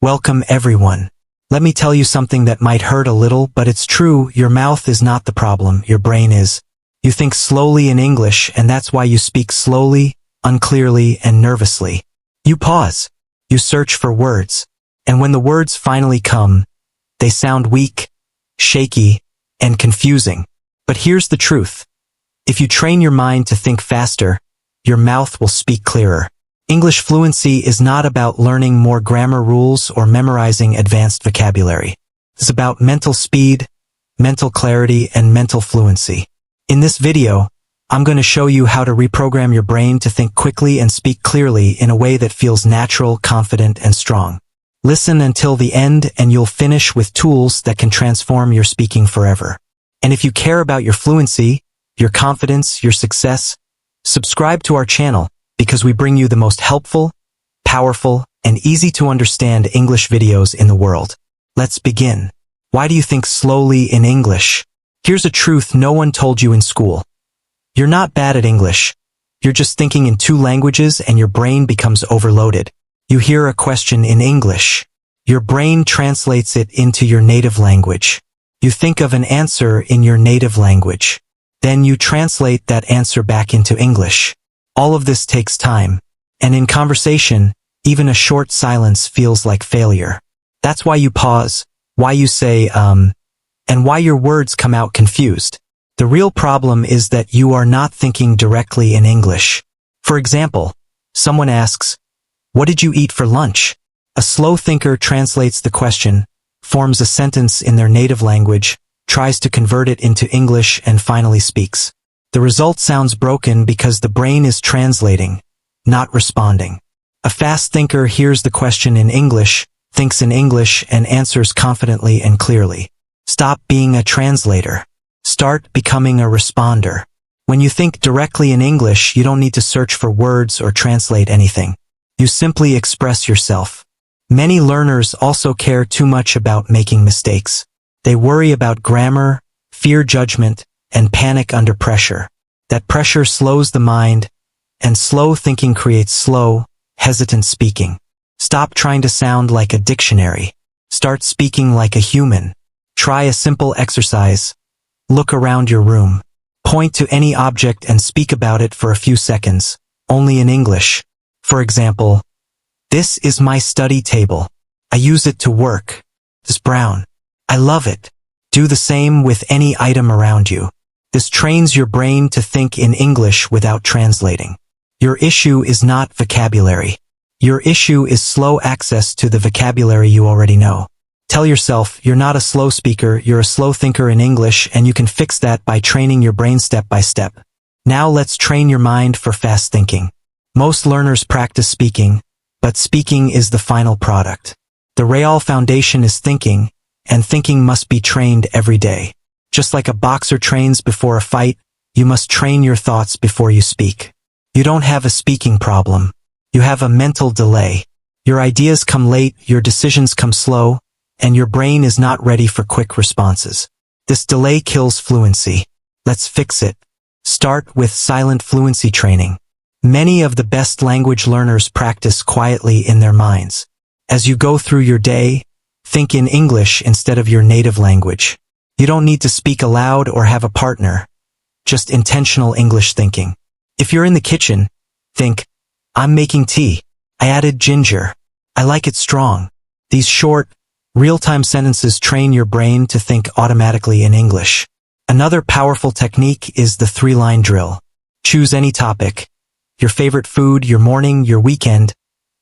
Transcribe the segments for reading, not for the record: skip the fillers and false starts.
Welcome everyone. Let me tell you something that might hurt a little, but it's true. Your mouth is not the problem, your brain is. You think slowly in English, and that's why you speak slowly, unclearly, and nervously. You pause. You search for words. And when the words finally come, they sound weak, shaky, and confusing. But here's the truth. If you train your mind to think faster, your mouth will speak clearer. English fluency is not about learning more grammar rules or memorizing advanced vocabulary. It's about mental speed, mental clarity, and mental fluency. In this video, I'm going to show you how to reprogram your brain to think quickly and speak clearly in a way that feels natural, confident, and strong. Listen until the end and you'll finish with tools that can transform your speaking forever. And if you care about your fluency, your confidence, your success, subscribe to our channel, because we bring you the most helpful, powerful, and easy to understand English videos in the world. Let's begin. Why do you think slowly in English? Here's a truth no one told you in school. You're not bad at English. You're just thinking in two languages and your brain becomes overloaded. You hear a question in English. Your brain translates it into your native language. You think of an answer in your native language. Then you translate that answer back into English. All of this takes time. And in conversation, even a short silence feels like failure. That's why you pause, why you say, and why your words come out confused. The real problem is that you are not thinking directly in English. For example, someone asks, "What did you eat for lunch?" A slow thinker translates the question, forms a sentence in their native language, tries to convert it into English, and finally speaks. The result sounds broken because the brain is translating, not responding. A fast thinker hears the question in English, thinks in English, and answers confidently and clearly. Stop being a translator. Start becoming a responder. When you think directly in English, you don't need to search for words or translate anything. You simply express yourself. Many learners also care too much about making mistakes. They worry about grammar, fear judgment, and panic under pressure. That pressure slows the mind, and slow thinking creates slow, hesitant speaking. Stop trying to sound like a dictionary. Start speaking like a human. Try a simple exercise. Look around your room. Point to any object and speak about it for a few seconds, only in English. For example, "This is my study table. I use it to work. It's brown. I love it." Do the same with any item around you. This trains your brain to think in English without translating. Your issue is not vocabulary. Your issue is slow access to the vocabulary you already know. Tell yourself you're not a slow speaker, you're a slow thinker in English, and you can fix that by training your brain step by step. Now let's train your mind for fast thinking. Most learners practice speaking, but speaking is the final product. The real foundation is thinking, and thinking must be trained every day. Just like a boxer trains before a fight, you must train your thoughts before you speak. You don't have a speaking problem. You have a mental delay. Your ideas come late, your decisions come slow, and your brain is not ready for quick responses. This delay kills fluency. Let's fix it. Start with silent fluency training. Many of the best language learners practice quietly in their minds. As you go through your day, think in English instead of your native language. You don't need to speak aloud or have a partner. Just intentional English thinking. If you're in the kitchen, think, "I'm making tea. I added ginger. I like it strong." These short, real-time sentences train your brain to think automatically in English. Another powerful technique is the three-line drill. Choose any topic, your favorite food, your morning, your weekend,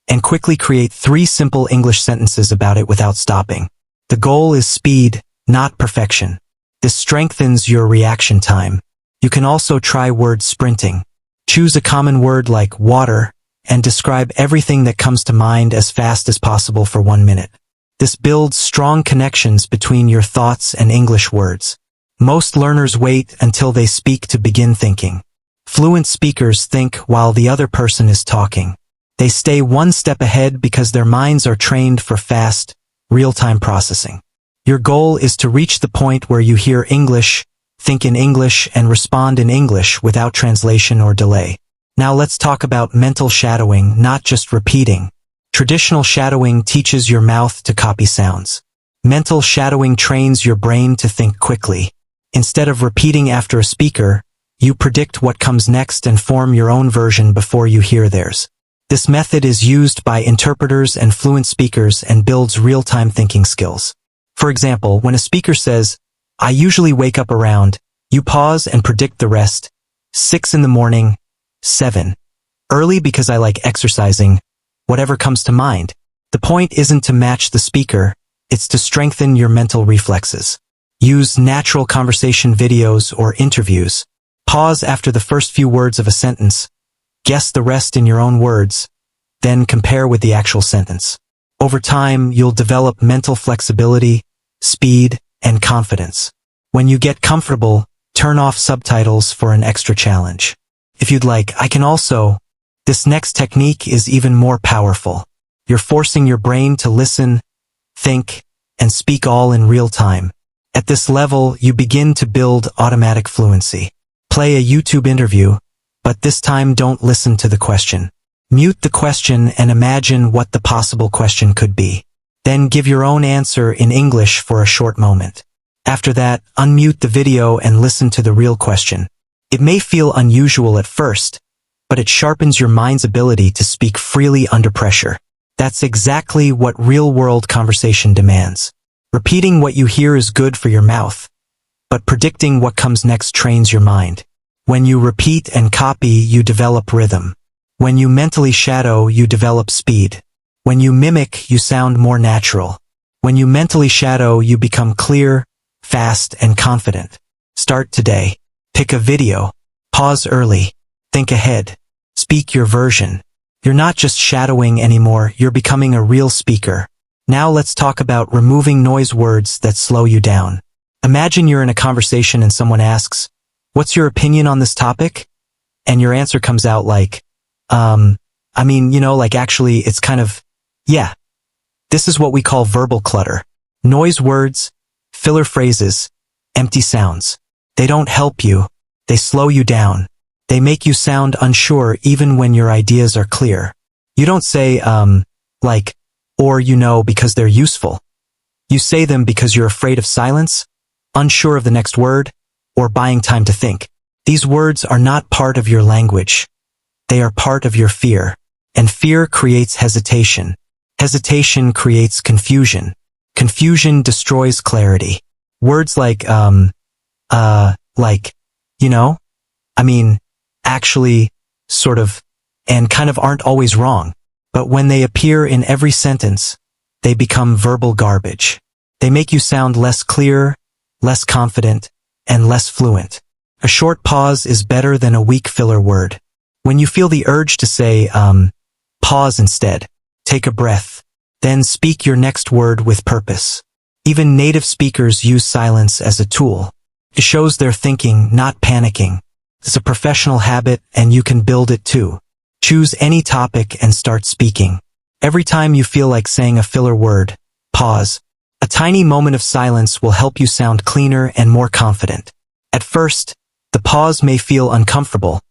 and quickly create 3 simple English sentences about it without stopping. The goal is speed, not perfection. This strengthens your reaction time. You can also try word sprinting. Choose a common word like water and describe everything that comes to mind as fast as possible for 1 minute. This builds strong connections between your thoughts and English words. Most learners wait until they speak to begin thinking. Fluent speakers think while the other person is talking. They stay one step ahead because their minds are trained for fast, real-time processing. Your goal is to reach the point where you hear English, think in English, and respond in English without translation or delay. Now let's talk about mental shadowing, not just repeating. Traditional shadowing teaches your mouth to copy sounds. Mental shadowing trains your brain to think quickly. Instead of repeating after a speaker, you predict what comes next and form your own version before you hear theirs. This method is used by interpreters and fluent speakers and builds real-time thinking skills. For example, when a speaker says, "I usually wake up around," you pause and predict the rest. 6 in the morning, 7. Early because I like exercising, whatever comes to mind. The point isn't to match the speaker, it's to strengthen your mental reflexes. Use natural conversation videos or interviews. Pause after the first few words of a sentence. Guess the rest in your own words. Then compare with the actual sentence. Over time, you'll develop mental flexibility, speed, and confidence. When you get comfortable, turn off subtitles for an extra challenge. If you'd like, I can also. This next technique is even more powerful. You're forcing your brain to listen, think, and speak all in real time. At this level, you begin to build automatic fluency. Play a YouTube interview, but this time don't listen to the question. Mute the question and imagine what the possible question could be. Then give your own answer in English for a short moment. After that, unmute the video and listen to the real question. It may feel unusual at first, but it sharpens your mind's ability to speak freely under pressure. That's exactly what real-world conversation demands. Repeating what you hear is good for your mouth, but predicting what comes next trains your mind. When you repeat and copy, you develop rhythm. When you mentally shadow, you develop speed. When you mimic, you sound more natural. When you mentally shadow, you become clear, fast, and confident. Start today. Pick a video. Pause early. Think ahead. Speak your version. You're not just shadowing anymore, you're becoming a real speaker. Now let's talk about removing noise words that slow you down. Imagine you're in a conversation and someone asks, "What's your opinion on this topic?" And your answer comes out like, actually, it's kind of, yeah. This is what we call verbal clutter. Noise words, filler phrases, empty sounds. They don't help you. They slow you down. They make you sound unsure even when your ideas are clear. You don't say, because they're useful. You say them because you're afraid of silence, unsure of the next word, or buying time to think. These words are not part of your language. They are part of your fear. And fear creates hesitation. Hesitation creates confusion. Confusion destroys clarity. Words like, actually, sort of, and kind of aren't always wrong. But when they appear in every sentence, they become verbal garbage. They make you sound less clear, less confident, and less fluent. A short pause is better than a weak filler word. When you feel the urge to say, pause instead. Take a breath. Then speak your next word with purpose. Even native speakers use silence as a tool. It shows they're thinking, not panicking. It's a professional habit and you can build it too. Choose any topic and start speaking. Every time you feel like saying a filler word, pause. A tiny moment of silence will help you sound cleaner and more confident. At first, the pause may feel uncomfortable,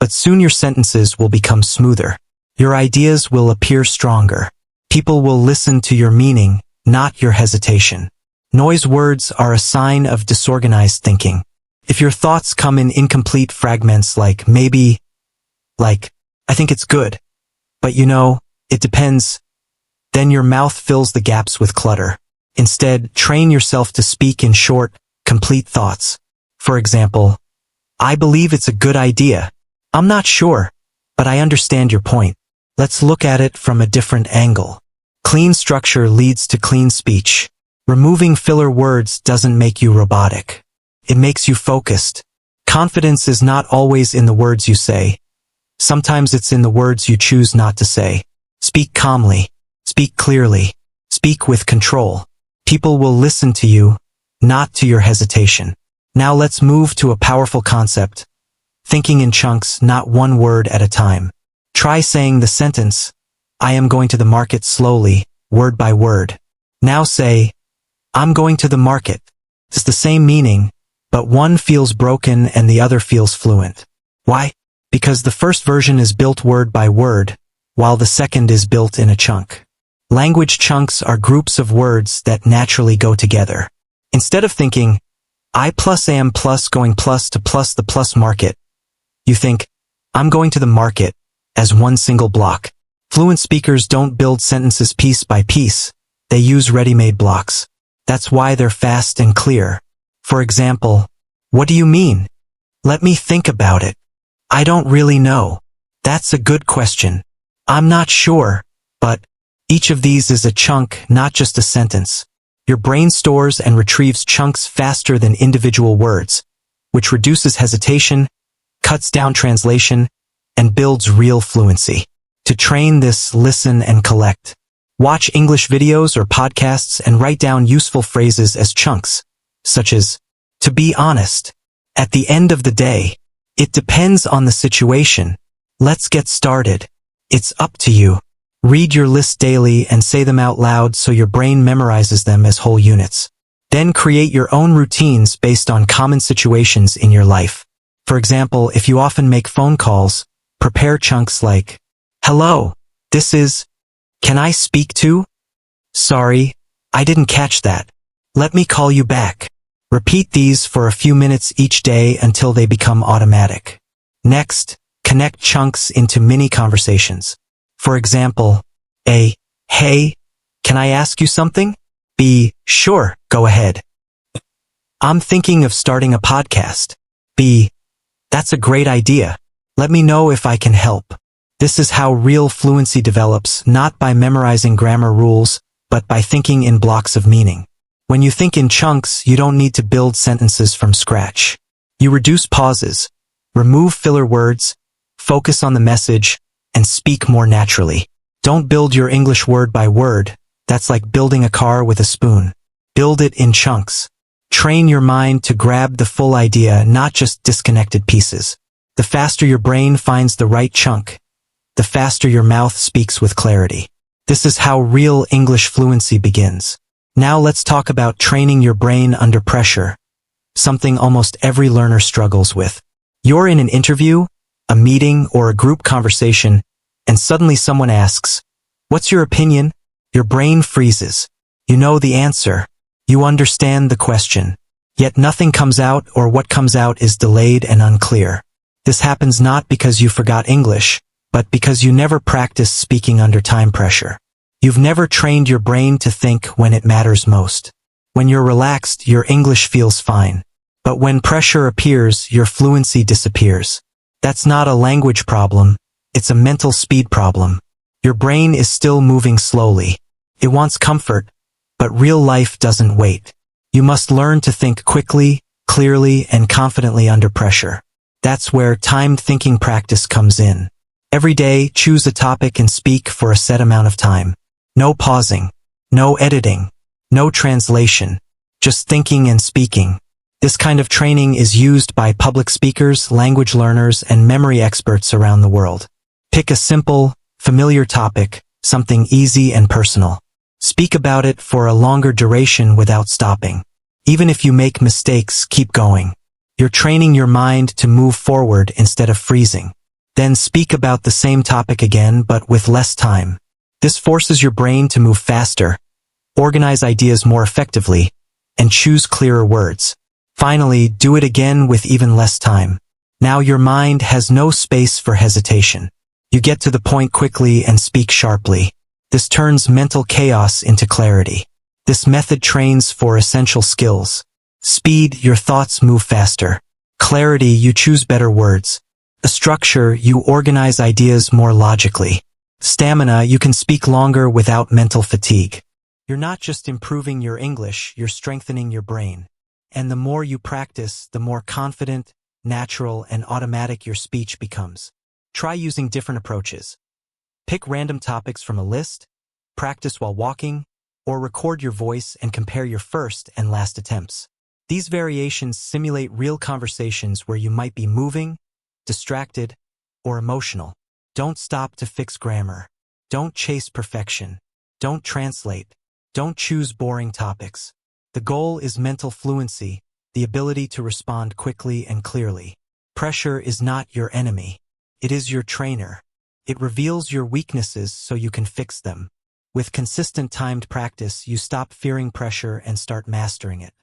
but soon your sentences will become smoother. Your ideas will appear stronger. People will listen to your meaning, not your hesitation. Noise words are a sign of disorganized thinking. If your thoughts come in incomplete fragments like maybe, I think it's good, but it depends, then your mouth fills the gaps with clutter. Instead, train yourself to speak in short, complete thoughts. For example, "I believe it's a good idea. I'm not sure, but I understand your point. Let's look at it from a different angle." Clean structure leads to clean speech. Removing filler words doesn't make you robotic. It makes you focused. Confidence is not always in the words you say. Sometimes it's in the words you choose not to say. Speak calmly. Speak clearly. Speak with control. People will listen to you, not to your hesitation. Now let's move to a powerful concept. Thinking in chunks, not one word at a time. Try saying the sentence, "I am going to the market," slowly, word by word. Now say, "I'm going to the market." It's the same meaning, but one feels broken and the other feels fluent. Why? Because the first version is built word by word, while the second is built in a chunk. Language chunks are groups of words that naturally go together. Instead of thinking, I plus am plus going plus to plus the plus market, you think, I'm going to the market, as one single block. Fluent speakers don't build sentences piece by piece. They use ready-made blocks. That's why they're fast and clear. For example, what do you mean? Let me think about it. I don't really know. That's a good question. I'm not sure, but each of these is a chunk, not just a sentence. Your brain stores and retrieves chunks faster than individual words, which reduces hesitation, cuts down translation, and builds real fluency. To train this, listen and collect. Watch English videos or podcasts and write down useful phrases as chunks, such as, to be honest. At the end of the day, it depends on the situation. Let's get started. It's up to you. Read your list daily and say them out loud so your brain memorizes them as whole units. Then create your own routines based on common situations in your life. For example, if you often make phone calls, prepare chunks like, hello, this is, can I speak to? Sorry, I didn't catch that. Let me call you back. Repeat these for a few minutes each day until they become automatic. Next, connect chunks into mini conversations. For example, A, hey, can I ask you something? B, sure, go ahead. I'm thinking of starting a podcast. B, that's a great idea. Let me know if I can help. This is how real fluency develops, not by memorizing grammar rules, but by thinking in blocks of meaning. When you think in chunks, you don't need to build sentences from scratch. You reduce pauses, remove filler words, focus on the message, and speak more naturally. Don't build your English word by word. That's like building a car with a spoon. Build it in chunks. Train your mind to grab the full idea, not just disconnected pieces. The faster your brain finds the right chunk, the faster your mouth speaks with clarity. This is how real English fluency begins. Now let's talk about training your brain under pressure, something almost every learner struggles with. You're in an interview, a meeting, or a group conversation, and suddenly someone asks, what's your opinion? Your brain freezes. You know the answer. You understand the question. Yet nothing comes out, or what comes out is delayed and unclear. This happens not because you forgot English, but because you never practiced speaking under time pressure. You've never trained your brain to think when it matters most. When you're relaxed, your English feels fine. But when pressure appears, your fluency disappears. That's not a language problem, it's a mental speed problem. Your brain is still moving slowly. It wants comfort, but real life doesn't wait. You must learn to think quickly, clearly, and confidently under pressure. That's where timed thinking practice comes in. Every day, choose a topic and speak for a set amount of time. No pausing, no editing, no translation, just thinking and speaking. This kind of training is used by public speakers, language learners, and memory experts around the world. Pick a simple, familiar topic, something easy and personal. Speak about it for a longer duration without stopping. Even if you make mistakes, keep going. You're training your mind to move forward instead of freezing. Then speak about the same topic again, but with less time. This forces your brain to move faster, organize ideas more effectively, and choose clearer words. Finally, do it again with even less time. Now your mind has no space for hesitation. You get to the point quickly and speak sharply. This turns mental chaos into clarity. This method trains for essential skills. Speed, your thoughts move faster. Clarity, you choose better words. A structure, you organize ideas more logically. Stamina, you can speak longer without mental fatigue. You're not just improving your English, you're strengthening your brain. And the more you practice, the more confident, natural, and automatic your speech becomes. Try using different approaches. Pick random topics from a list, practice while walking, or record your voice and compare your first and last attempts. These variations simulate real conversations where you might be moving, distracted, or emotional. Don't stop to fix grammar. Don't chase perfection. Don't translate. Don't choose boring topics. The goal is mental fluency, the ability to respond quickly and clearly. Pressure is not your enemy. It is your trainer. It reveals your weaknesses so you can fix them. With consistent timed practice, you stop fearing pressure and start mastering it.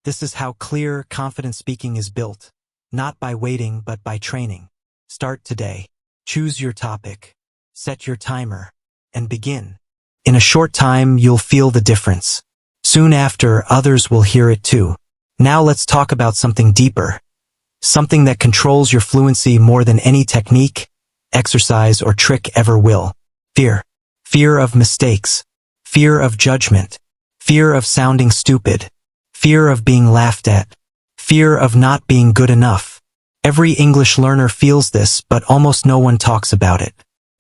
This is how clear, confident speaking is built. Not by waiting, but by training. Start today. Choose your topic. Set your timer. And begin. In a short time, you'll feel the difference. Soon after, others will hear it too. Now let's talk about something deeper. Something that controls your fluency more than any technique, exercise, or trick ever will. Fear. Fear of mistakes. Fear of judgment. Fear of sounding stupid. Fear of being laughed at. Fear of not being good enough. Every English learner feels this, but almost no one talks about it.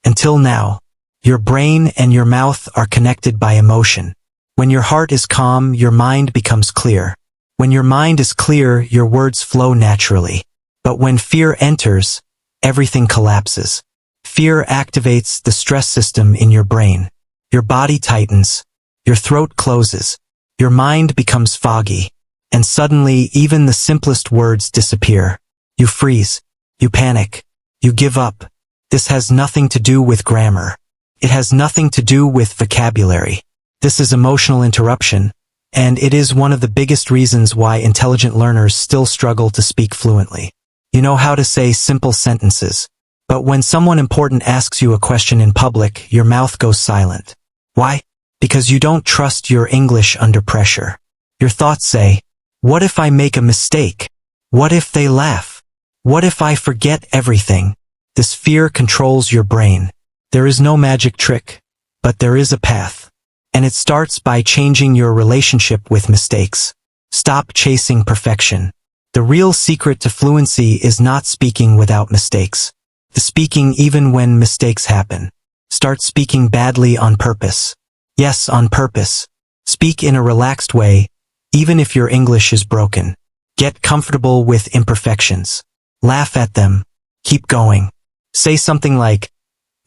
Until now. Your brain and your mouth are connected by emotion. When your heart is calm, your mind becomes clear. When your mind is clear, your words flow naturally. But when fear enters, everything collapses. Fear activates the stress system in your brain. Your body tightens. Your throat closes. Your mind becomes foggy. And suddenly, even the simplest words disappear. You freeze. You panic. You give up. This has nothing to do with grammar. It has nothing to do with vocabulary. This is emotional interruption. And it is one of the biggest reasons why intelligent learners still struggle to speak fluently. You know how to say simple sentences. But when someone important asks you a question in public, your mouth goes silent. Why? Because you don't trust your English under pressure. Your thoughts say, what if I make a mistake? What if they laugh? What if I forget everything? This fear controls your brain. There is no magic trick, but there is a path. And it starts by changing your relationship with mistakes. Stop chasing perfection. The real secret to fluency is not speaking without mistakes. The speaking even when mistakes happen. Start speaking badly on purpose. Yes, on purpose. Speak in a relaxed way, even if your English is broken. Get comfortable with imperfections. Laugh at them. Keep going. Say something like,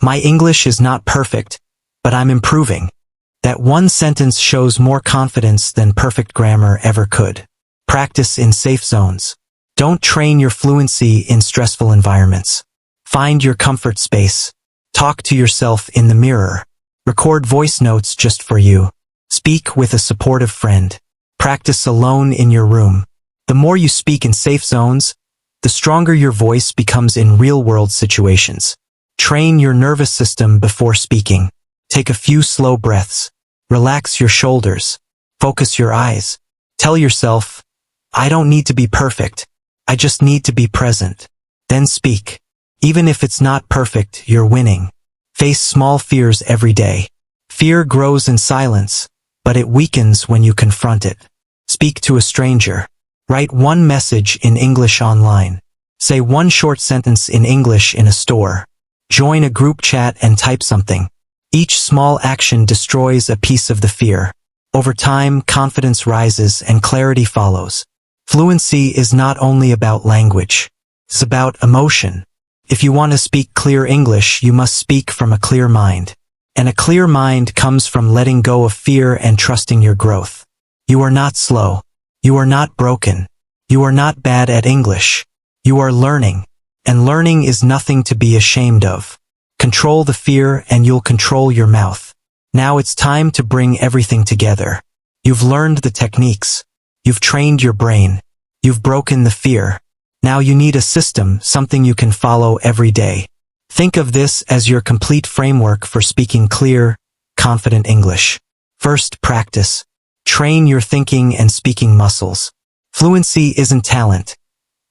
my English is not perfect, but I'm improving. That one sentence shows more confidence than perfect grammar ever could. Practice in safe zones. Don't train your fluency in stressful environments. Find your comfort space. Talk to yourself in the mirror. Record voice notes just for you. Speak with a supportive friend. Practice alone in your room. The more you speak in safe zones, the stronger your voice becomes in real-world situations. Train your nervous system before speaking. Take a few slow breaths. Relax your shoulders. Focus your eyes. Tell yourself, I don't need to be perfect. I just need to be present. Then speak. Even if it's not perfect, you're winning. Face small fears every day. Fear grows in silence, but it weakens when you confront it. Speak to a stranger. Write one message in English online. Say one short sentence in English in a store. Join a group chat and type something. Each small action destroys a piece of the fear. Over time, confidence rises and clarity follows. Fluency is not only about language. It's about emotion. If you want to speak clear English, you must speak from a clear mind. And a clear mind comes from letting go of fear and trusting your growth. You are not slow. You are not broken. You are not bad at English. You are learning. And learning is nothing to be ashamed of. Control the fear and you'll control your mouth. Now it's time to bring everything together. You've learned the techniques. You've trained your brain. You've broken the fear. Now you need a system, something you can follow every day. Think of this as your complete framework for speaking clear, confident English. First, practice. Train your thinking and speaking muscles. Fluency isn't talent.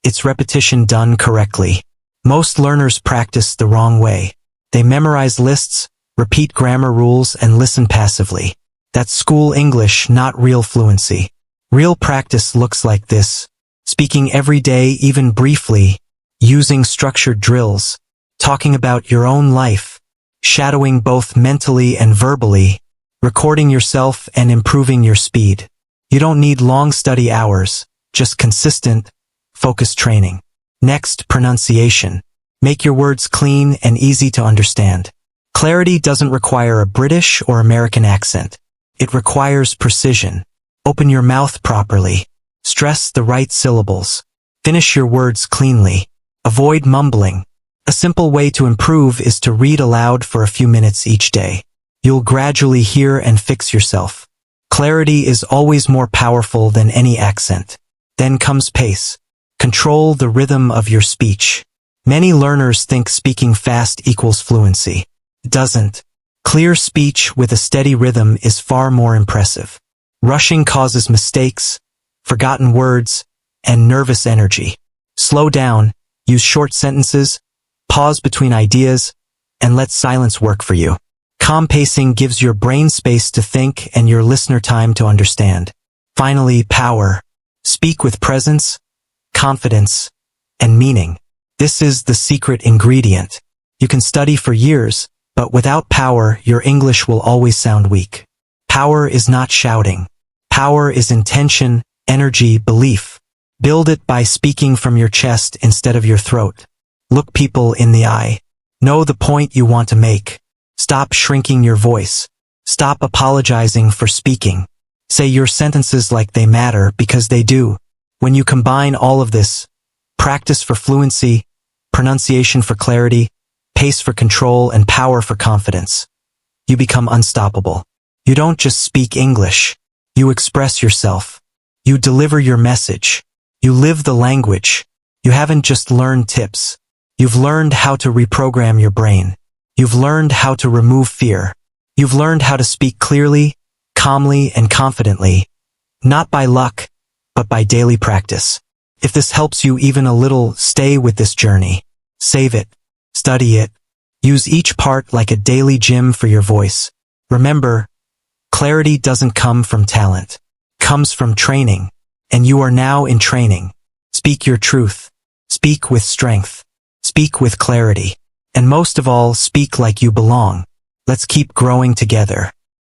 It's repetition done correctly. Most learners practice the wrong way. They memorize lists, repeat grammar rules, and listen passively. That's school English, not real fluency. Real practice looks like this. Speaking every day, even briefly, using structured drills, talking about your own life, shadowing both mentally and verbally, recording yourself and improving your speed. You don't need long study hours, just consistent, focused training. Next, pronunciation. Make your words clean and easy to understand. Clarity doesn't require a British or American accent. It requires precision. Open your mouth properly. Stress the right syllables. Finish your words cleanly. Avoid mumbling. A simple way to improve is to read aloud for a few minutes each day. You'll gradually hear and fix yourself. Clarity is always more powerful than any accent. Then comes pace. Control the rhythm of your speech. Many learners think speaking fast equals fluency. It doesn't. Clear speech with a steady rhythm is far more impressive. Rushing causes mistakes, forgotten words, and nervous energy. Slow down, use short sentences, pause between ideas, and let silence work for you. Calm pacing gives your brain space to think and your listener time to understand. Finally, power. Speak with presence, confidence, and meaning. This is the secret ingredient. You can study for years, but without power, your English will always sound weak. Power is not shouting. Power is intention, energy, belief. Build it by speaking from your chest instead of your throat. Look people in the eye. Know the point you want to make. Stop shrinking your voice. Stop apologizing for speaking. Say your sentences like they matter because they do. When you combine all of this, practice for fluency, pronunciation for clarity, pace for control, and power for confidence, you become unstoppable. You don't just speak English. You express yourself. You deliver your message. You live the language. You haven't just learned tips. You've learned how to reprogram your brain. You've learned how to remove fear. You've learned how to speak clearly, calmly, and confidently, not by luck, but by daily practice. If this helps you even a little, stay with this journey. Save it. Study it. Use each part like a daily gym for your voice. Remember, clarity doesn't come from talent. It comes from training. And you are now in training. Speak your truth. Speak with strength. Speak with clarity. And most of all, speak like you belong. Let's keep growing together.